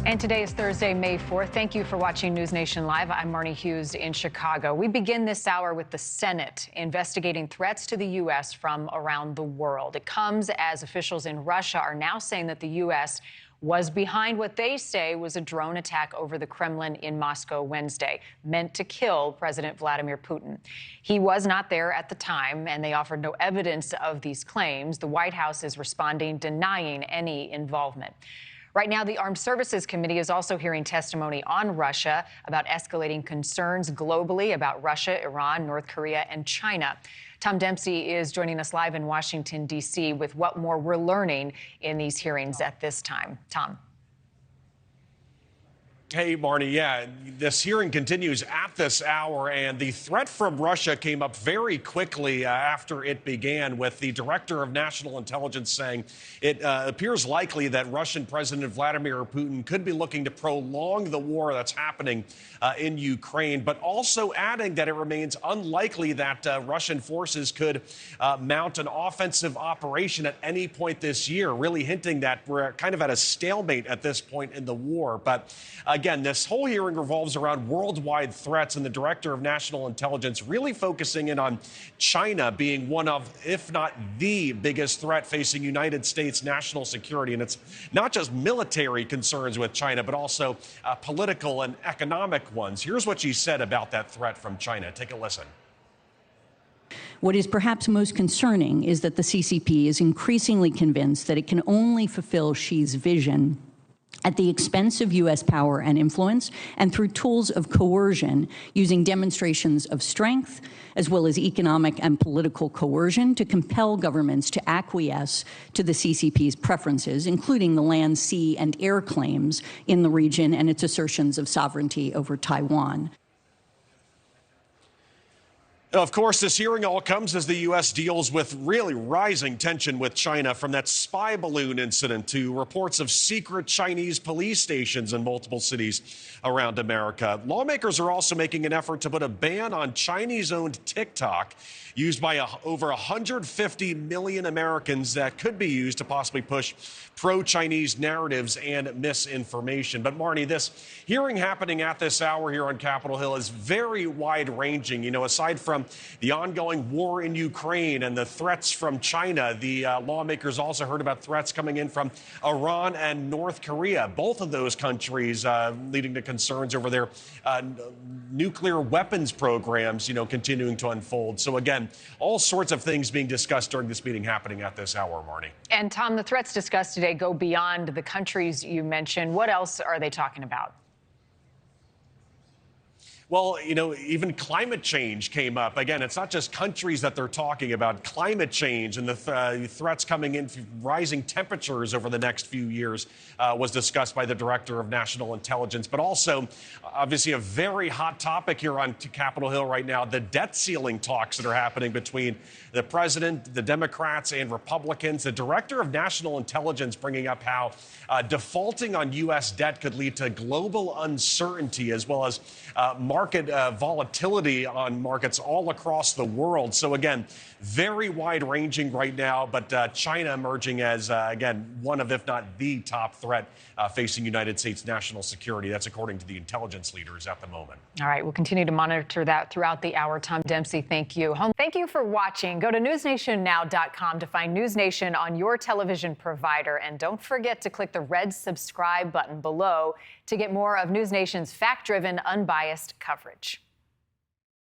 And today is Thursday, May 4th. Thank you for watching NewsNation Live. I'm Marni Hughes in Chicago. We begin this hour with the Senate investigating threats to the U.S. from around the world. It comes as officials in Russia are now saying that the U.S. was behind what they say was a drone attack over the Kremlin in Moscow Wednesday, meant to kill President Vladimir Putin. He was not there at the time, and they offered no evidence of these claims. The White House is responding, denying any involvement. Right now, the Armed Services Committee is also hearing testimony on Russia about escalating concerns globally about Russia, Iran, North Korea, and China. Tom Dempsey is joining us live in Washington, D.C. with what more we're learning in these hearings at this time. Tom. Hey, Marni. Yeah, this hearing continues at this hour, and the threat from Russia came up very quickly after it began, with the director of national intelligence saying it appears likely that Russian President Vladimir Putin could be looking to prolong the war that's happening in Ukraine, but also adding that it remains unlikely that Russian forces could mount an offensive operation at any point this year, really hinting that we're kind of at a stalemate at this point in the war. But again, this whole hearing revolves around worldwide threats, and the director of national intelligence really focusing in on China being one of, if not the biggest threat facing United States national security. And it's not just military concerns with China, but also political and economic ones. Here's what she said about that threat from China. Take a listen. What is perhaps most concerning is that the CCP is increasingly convinced that it can only fulfill Xi's vision at the expense of U.S. power and influence, and through tools of coercion, using demonstrations of strength, as well as economic and political coercion, to compel governments to acquiesce to the CCP's preferences, including the land, sea, and air claims in the region and its assertions of sovereignty over Taiwan. Of course, this hearing all comes as the U.S. deals with really rising tension with China, from that spy balloon incident to reports of secret Chinese police stations in multiple cities around America. Lawmakers are also making an effort to put a ban on Chinese-owned TikTok, used by over 150 million Americans, that could be used to possibly push pro-Chinese narratives and misinformation. But Marni, this hearing happening at this hour here on Capitol Hill is very wide-ranging. You know, aside from the ongoing war in Ukraine and the threats from China, the lawmakers also heard about threats coming in from Iran and North Korea, both of those countries leading to concerns over their nuclear weapons programs, continuing to unfold. So again, all sorts of things being discussed during this meeting happening at this hour, Marni. And Tom, the threats discussed today go beyond the countries you mentioned. What else are they talking about? Well, even climate change came up. Again, it's not just countries that they're talking about. Climate change and the threats coming in, rising temperatures over the next few years was discussed by the director of national intelligence. But also, obviously, a very hot topic here on Capitol Hill right now, the debt ceiling talks that are happening between the president, the Democrats, and Republicans. The director of national intelligence bringing up how defaulting on U.S. debt could lead to global uncertainty, as well as market volatility on markets all across the world. So again, very wide-ranging right now, but China emerging as, again, one of, if not the top threat facing United States national security. That's according to the intelligence leaders at the moment. All right, we'll continue to monitor that throughout the hour. Tom Dempsey, thank you. Thank you for watching. Go to newsnationnow.com to find NewsNation on your television provider. And don't forget to click the red subscribe button below to get more of NewsNation's fact-driven, unbiased coverage.